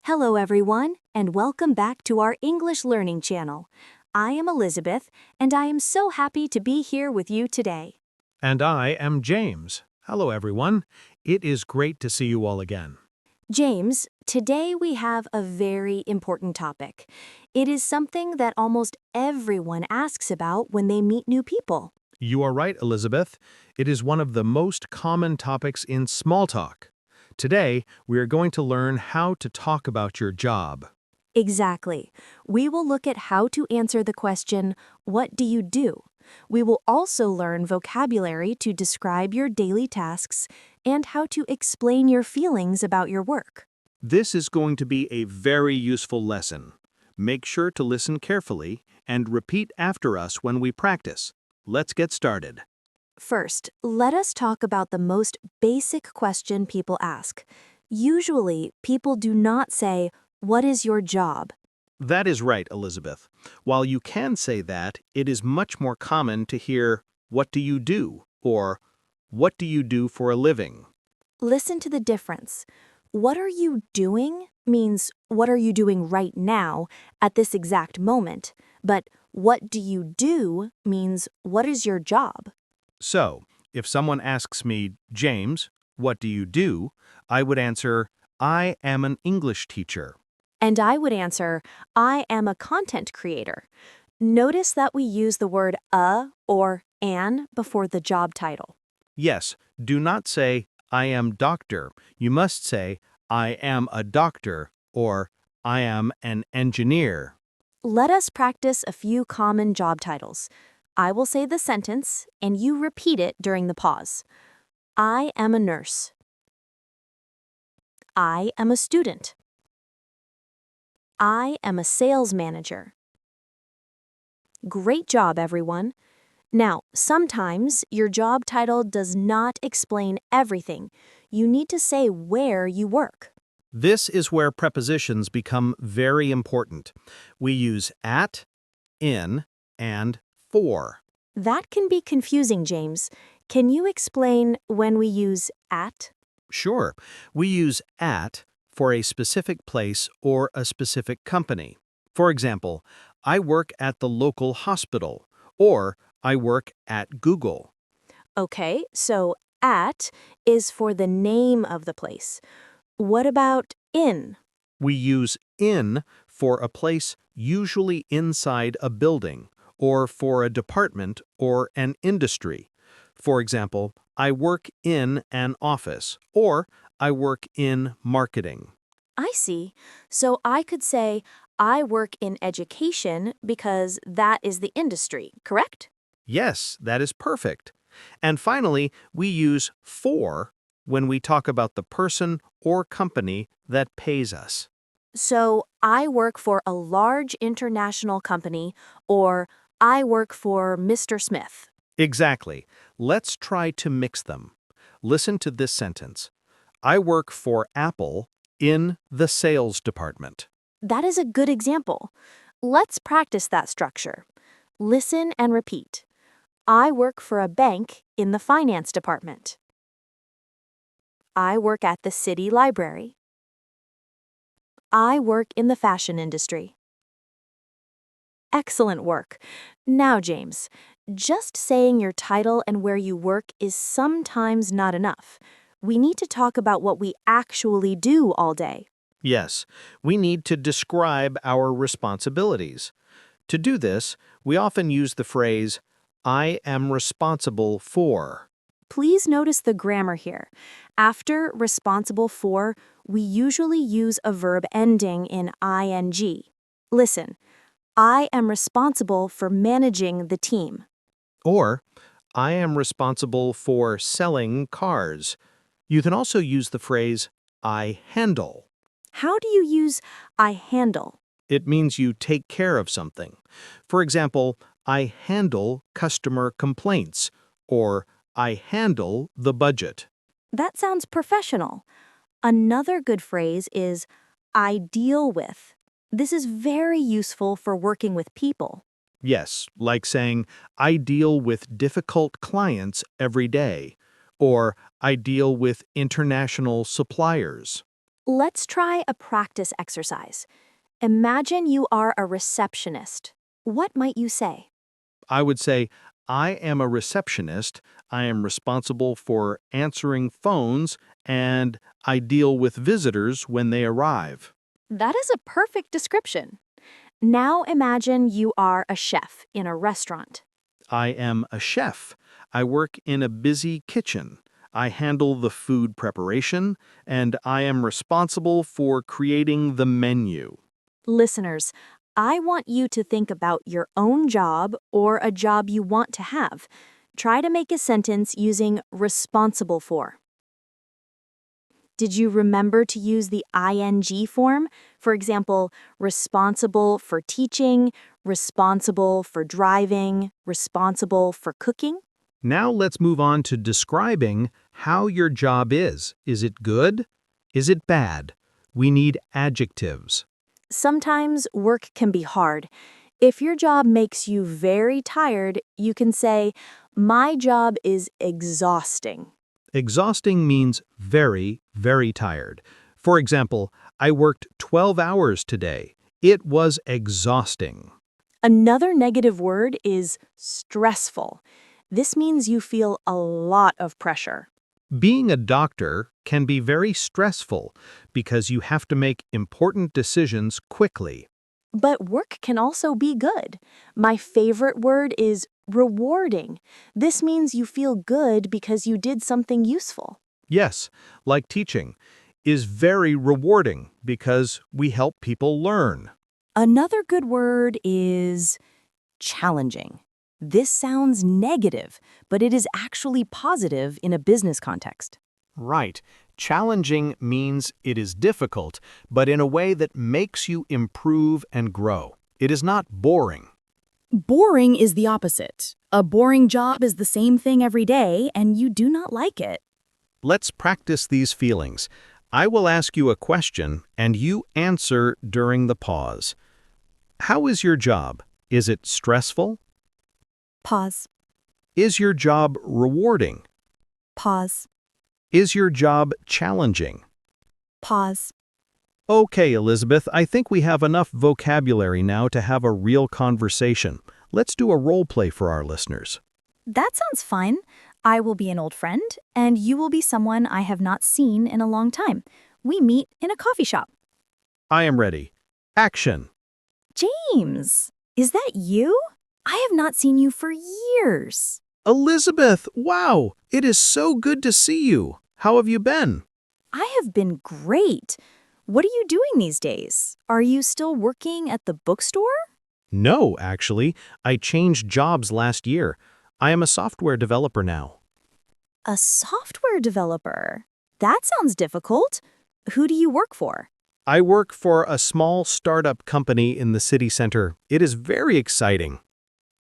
Hello, everyone, and welcome back to our English Learning channel. I am Elizabeth, and I am so happy to be here with you today. And I am James. Hello, everyone. It is great to see you all again. James, today we have a very important topic. It is something that almost everyone asks about when they meet new people. You are right, Elizabeth. It is one of the most common topics in small talk. Today, we are going to learn how to talk about your job. Exactly. We will look at how to answer the question, "What do you do?" We will also learn vocabulary to describe your daily tasks and how to explain your feelings about your work. This is going to be a very useful lesson. Make sure to listen carefully and repeat after us when we practice. Let's get started. First, let us talk about the most basic question people ask. Usually, people do not say, "What is your job?" That is right, Elizabeth. While you can say that, it is much more common to hear, "What do you do?" or "What do you do for a living?" Listen to the difference. "What are you doing?" means what are you doing right now at this exact moment, but "what do you do?" means what is your job? So, if someone asks me, "James, what do you do?" I would answer, "I am an English teacher." And I would answer, "I am a content creator." Notice that we use the word "a" or "an" before the job title. Yes, do not say, "I am doctor." You must say, "I am a doctor," or "I am an engineer." Let us practice a few common job titles. I will say the sentence, and you repeat it during the pause. I am a nurse. I am a student. I am a sales manager. Great job, everyone. Now, sometimes your job title does not explain everything. You need to say where you work. This is where prepositions become very important. We use at, in, and for. That can be confusing, James. Can you explain when we use at? Sure, we use at for a specific place or a specific company. For example, I work at the local hospital, or I work at Google. Okay, so at is for the name of the place. What about in? We use in for a place usually inside a building, or for a department or an industry. For example, I work in an office, or I work in marketing. I see. So I could say, I work in education because that is the industry, correct? Yes, that is perfect. And finally, we use for when we talk about the person or company that pays us. So I work for a large international company, or I work for Mr. Smith. Exactly. Let's try to mix them. Listen to this sentence. I work for Apple in the sales department. That is a good example. Let's practice that structure. Listen and repeat. I work for a bank in the finance department. I work at the city library. I work in the fashion industry. Excellent work. Now, James, just saying your title and where you work is sometimes not enough. We need to talk about what we actually do all day. Yes, we need to describe our responsibilities. To do this, we often use the phrase, "I am responsible for." Please notice the grammar here. After responsible for, we usually use a verb ending in ing. Listen, I am responsible for managing the team. Or, "I am responsible for selling cars." You can also use the phrase, "I handle." How do you use I handle? It means you take care of something. For example, "I handle customer complaints," or "I handle the budget." That sounds professional. Another good phrase is I deal with. This is very useful for working with people. Yes, like saying, "I deal with difficult clients every day," or "I deal with international suppliers." Let's try a practice exercise. Imagine you are a receptionist. What might you say? I would say, I am a receptionist. I am responsible for answering phones and I deal with visitors when they arrive. That is a perfect description. Now imagine you are a chef in a restaurant. I am a chef. I work in a busy kitchen. I handle the food preparation and I am responsible for creating the menu. Listeners, I want you to think about your own job or a job you want to have. Try to make a sentence using responsible for. Did you remember to use the ing form? For example, responsible for teaching, responsible for driving, responsible for cooking? Now let's move on to describing how your job is. Is it good? Is it bad? We need adjectives. Sometimes work can be hard. If your job makes you very tired, you can say, "My job is exhausting." Exhausting means very, very tired. For example, I worked 12 hours today. It was exhausting. Another negative word is stressful. This means you feel a lot of pressure. Being a doctor can be very stressful because you have to make important decisions quickly. But work can also be good. My favorite word is rewarding. This means you feel good because you did something useful. Yes, like teaching, is very rewarding because we help people learn. Another good word is challenging. This sounds negative, but it is actually positive in a business context. Right. Challenging means it is difficult, but in a way that makes you improve and grow. It is not boring. Boring is the opposite. A boring job is the same thing every day, and you do not like it. Let's practice these feelings. I will ask you a question, and you answer during the pause. How is your job? Is it stressful? Pause. Is your job rewarding? Pause. Is your job challenging? Pause. Okay, Elizabeth, I think we have enough vocabulary now to have a real conversation. Let's do a role play for our listeners. That sounds fine. I will be an old friend, and you will be someone I have not seen in a long time. We meet in a coffee shop. I am ready. Action. James, is that you? I have not seen you for years. Elizabeth, wow, it is so good to see you. How have you been? I have been great. What are you doing these days? Are you still working at the bookstore? No, actually. I changed jobs last year. I am a software developer now. A software developer? That sounds difficult. Who do you work for? I work for a small startup company in the city center. It is very exciting.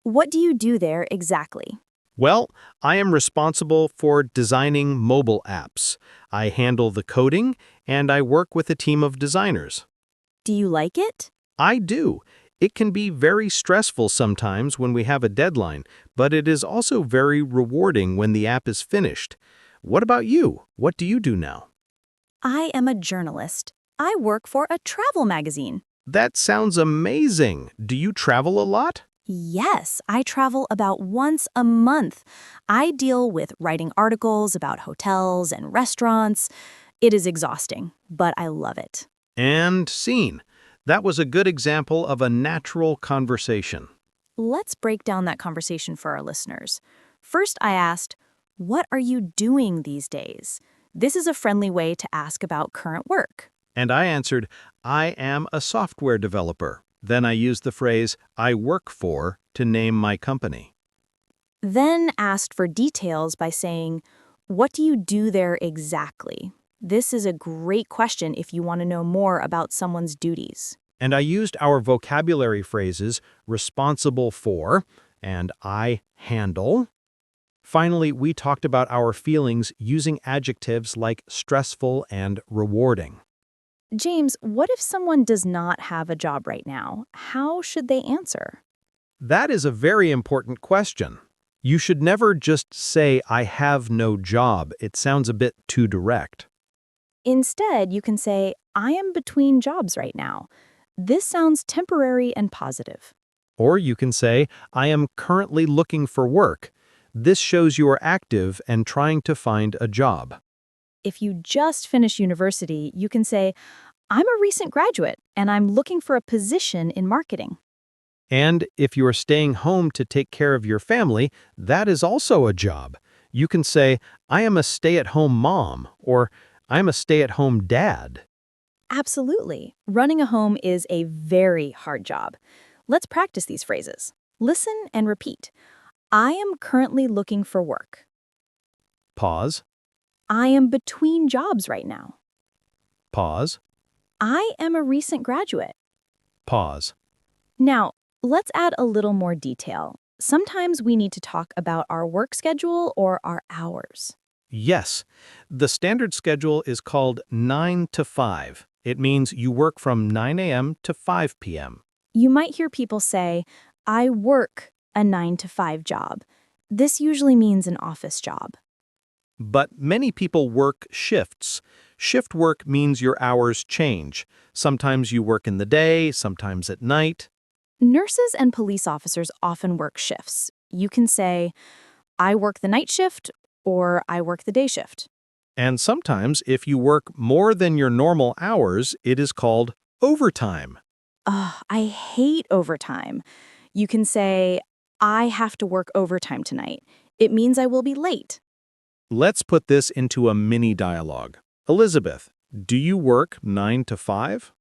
What do you do there exactly? Well, I am responsible for designing mobile apps. I handle the coding, and I work with a team of designers. Do you like it? I do. It can be very stressful sometimes when we have a deadline, but it is also very rewarding when the app is finished. What about you? What do you do now? I am a journalist. I work for a travel magazine. That sounds amazing. Do you travel a lot? Yes, I travel about once a month. I deal with writing articles about hotels and restaurants. It is exhausting, but I love it. And scene. That was a good example of a natural conversation. Let's break down that conversation for our listeners. First, I asked, "What are you doing these days?" This is a friendly way to ask about current work. And I answered, I am a software developer. Then I used the phrase, I work for, to name my company. Then asked for details by saying, "What do you do there exactly?" This is a great question if you want to know more about someone's duties. And I used our vocabulary phrases, responsible for, and I handle. Finally, we talked about our feelings using adjectives like stressful and rewarding. James, what if someone does not have a job right now? How should they answer? That is a very important question. You should never just say, I have no job. It sounds a bit too direct. Instead, you can say, I am between jobs right now. This sounds temporary and positive. Or you can say, I am currently looking for work. This shows you are active and trying to find a job. If you just finished university, you can say, I'm a recent graduate and I'm looking for a position in marketing. And if you are staying home to take care of your family, that is also a job. You can say, I am a stay-at-home mom, or I am a stay-at-home dad. Absolutely. Running a home is a very hard job. Let's practice these phrases. Listen and repeat. I am currently looking for work. Pause, I am between jobs right now. pause, I am a recent graduate. pause. Now, let's add a little more detail. Sometimes we need to talk about our work schedule or our hours. Yes, the standard schedule is called 9 to 5. It means you work from 9 a.m. to 5 p.m. You might hear people say, I work a 9 to 5 job. This usually means an office job. But many people work shifts. Shift work means your hours change. Sometimes you work in the day, sometimes at night. Nurses and police officers often work shifts. You can say, I work the night shift or I work the day shift. And sometimes, if you work more than your normal hours, it is called overtime. Ugh, I hate overtime. You can say, I have to work overtime tonight. It means I will be late. Let's put this into a mini dialogue. Elizabeth, do you work 9 to 5?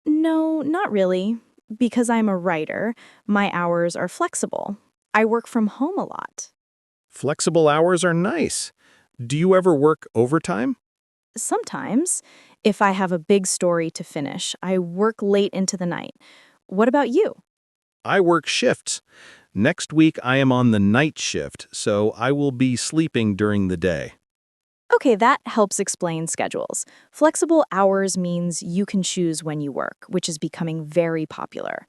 No, not really. Because I'm a writer, my hours are flexible. I work from home a lot. Flexible hours are nice. Do you ever work overtime? Sometimes, if I have a big story to finish, I work late into the night. What about you? I work shifts. Next week I am on the night shift, so I will be sleeping during the day. Okay, that helps explain schedules. Flexible hours means you can choose when you work, which is becoming very popular.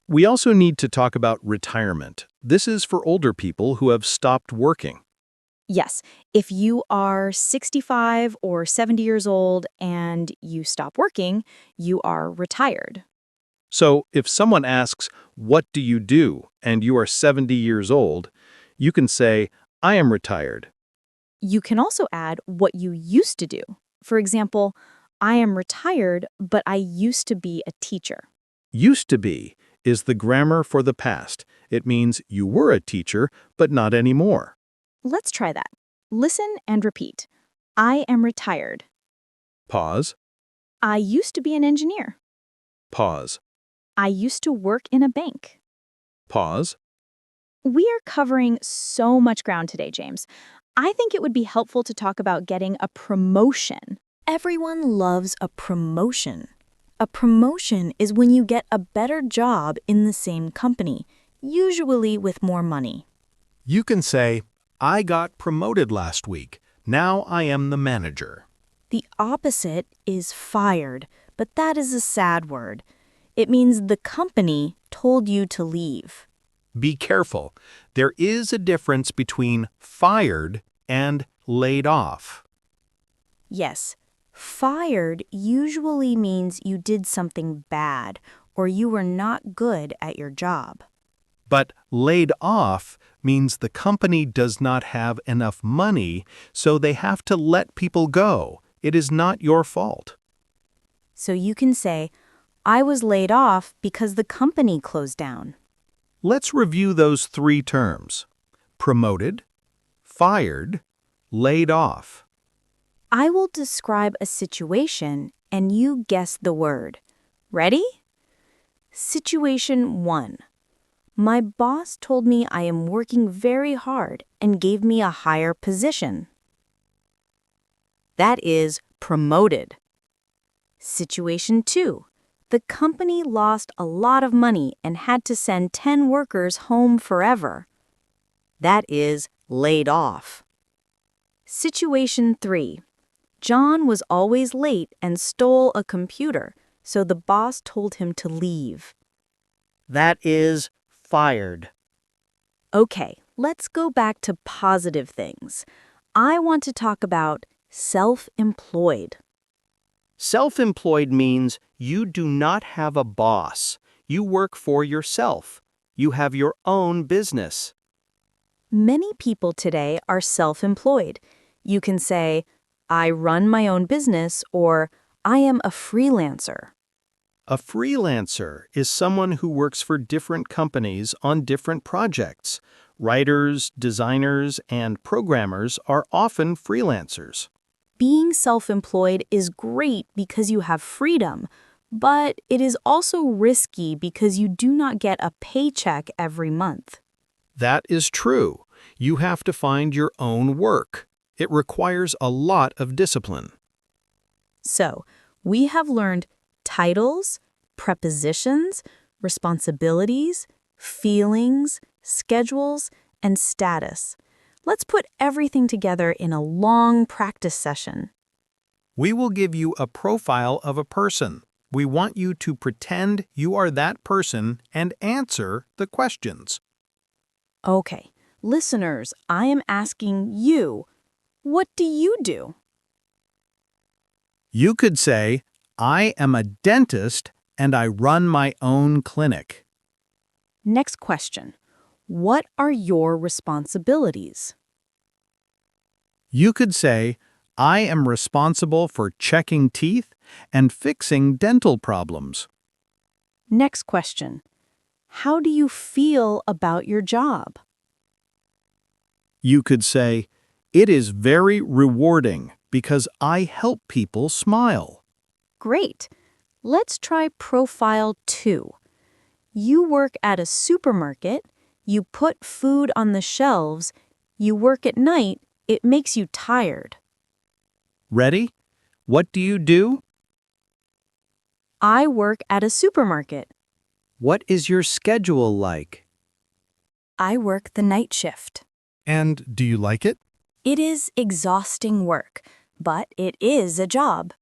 We also need to talk about retirement. This is for older people who have stopped working. Yes, if you are 65 or 70 years old and you stop working, you are retired. So if someone asks, what do you do, and you are 70 years old, you can say, I am retired. You can also add what you used to do. For example, I am retired, but I used to be a teacher. Used to be is the grammar for the past. It means you were a teacher, but not anymore. Let's try that. Listen and repeat. I am retired. Pause, I used to be an engineer. pause, I used to work in a bank. pause. We are covering so much ground today, James. I think it would be helpful to talk about getting a promotion. Everyone loves a promotion. A promotion is when you get a better job in the same company, usually with more money. You can say, I got promoted last week. Now I am the manager. The opposite is fired, but that is a sad word. It means the company told you to leave. Be careful. There is a difference between fired and laid off. Yes, fired usually means you did something bad or you were not good at your job. But laid off means the company does not have enough money, so they have to let people go. It is not your fault. So you can say, I was laid off because the company closed down. Let's review those three terms: promoted, fired, laid off. I will describe a situation and you guess the word. Ready? Situation 1. My boss told me I am working very hard and gave me a higher position. That is promoted. Situation 2. The company lost a lot of money and had to send 10 workers home forever. That is laid off. Situation 3. John was always late and stole a computer, so the boss told him to leave. That is fired. Okay, let's go back to positive things. I want to talk about self-employed. Self-employed means you do not have a boss. You work for yourself. You have your own business. Many people today are self-employed. You can say, I run my own business, or I am a freelancer. A freelancer is someone who works for different companies on different projects. Writers, designers, and programmers are often freelancers. Being self-employed is great because you have freedom, but it is also risky because you do not get a paycheck every month. That is true. You have to find your own work. It requires a lot of discipline. So, we have learned titles, prepositions, responsibilities, feelings, schedules, and status. Let's put everything together in a long practice session. We will give you a profile of a person. We want you to pretend you are that person and answer the questions. Okay, listeners, I am asking you, what do you do? You could say, I am a dentist and I run my own clinic. Next question. What are your responsibilities? You could say, I am responsible for checking teeth and fixing dental problems. Next question. How do you feel about your job? You could say, it is very rewarding because I help people smile. Great. Let's try profile 2. You work at a supermarket, you put food on the shelves, you work at night, it makes you tired. Ready? What do you do? I work at a supermarket. What is your schedule like? I work the night shift. And do you like it? It is exhausting work, but it is a job.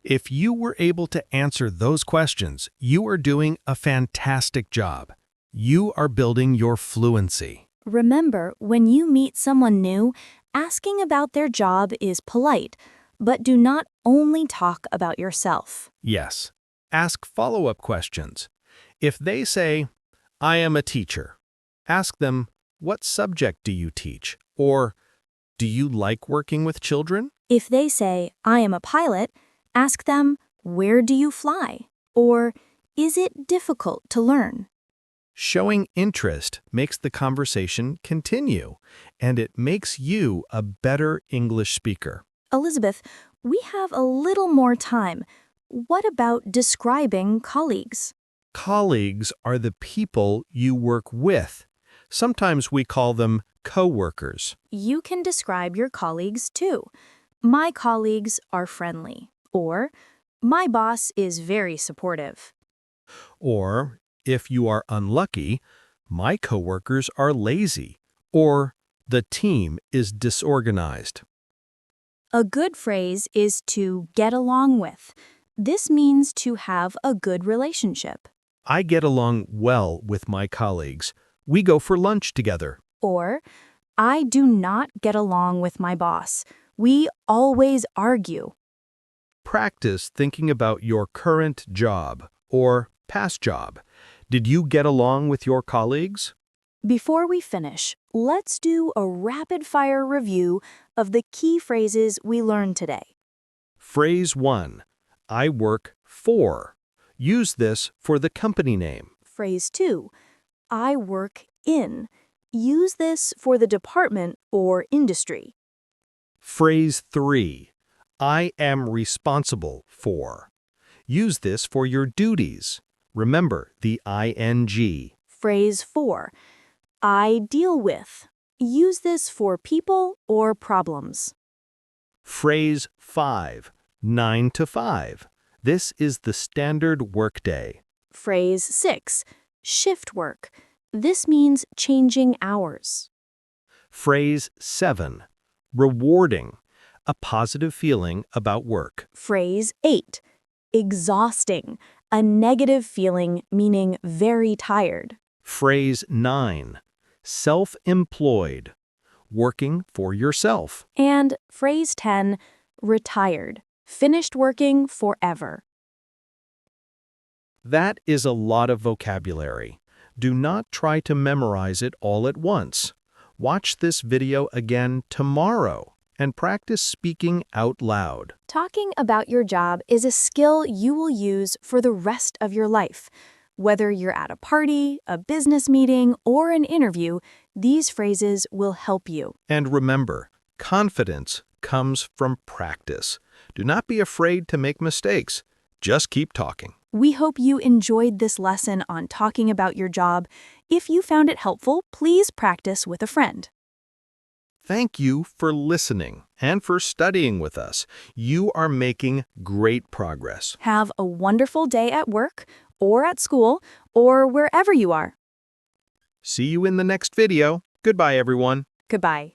If you were able to answer those questions, you are doing a fantastic job. You are building your fluency. Remember, when you meet someone new, asking about their job is polite, but do not only talk about yourself. Yes. Ask follow-up questions. If they say, I am a teacher, ask them, what subject do you teach? Or, do you like working with children? If they say, I am a pilot, ask them, where do you fly? Or, is it difficult to learn? Showing interest makes the conversation continue, and it makes you a better English speaker. Elizabeth, we have a little more time. What about describing colleagues? Colleagues are the people you work with. Sometimes we call them co-workers. You can describe your colleagues too. My colleagues are friendly. Or, my boss is very supportive. Or, if you are unlucky, my coworkers are lazy. Or, the team is disorganized. A good phrase is to get along with. This means to have a good relationship. I get along well with my colleagues. We go for lunch together. Or, I do not get along with my boss. We always argue. Practice thinking about your current job or past job. Did you get along with your colleagues? Before we finish, let's do a rapid-fire review of the key phrases we learned today. Phrase 1. I work for. Use this for the company name. Phrase 2. I work in. Use this for the department or industry. Phrase 3. I am responsible for. Use this for your duties. Remember the ing. Phrase 4. I deal with. Use this for people or problems. Phrase 5. 9 to 5. This is the standard workday. Phrase 6. Shift work. This means changing hours. Phrase 7. Rewarding. A positive feeling about work. Phrase 8. Exhausting. A negative feeling meaning very tired. Phrase 9. Self-employed. Working for yourself. And phrase 10. Retired. finished working forever. That is a lot of vocabulary. Do not try to memorize it all at once. Watch this video again tomorrow and practice speaking out loud. Talking about your job is a skill you will use for the rest of your life. Whether you're at a party, a business meeting, or an interview, these phrases will help you. And remember, confidence comes from practice. Do not be afraid to make mistakes. Just keep talking. We hope you enjoyed this lesson on talking about your job. If you found it helpful, please practice with a friend. Thank you for listening and for studying with us. You are making great progress. Have a wonderful day at work, or at school, or wherever you are. See you in the next video. Goodbye, everyone. Goodbye.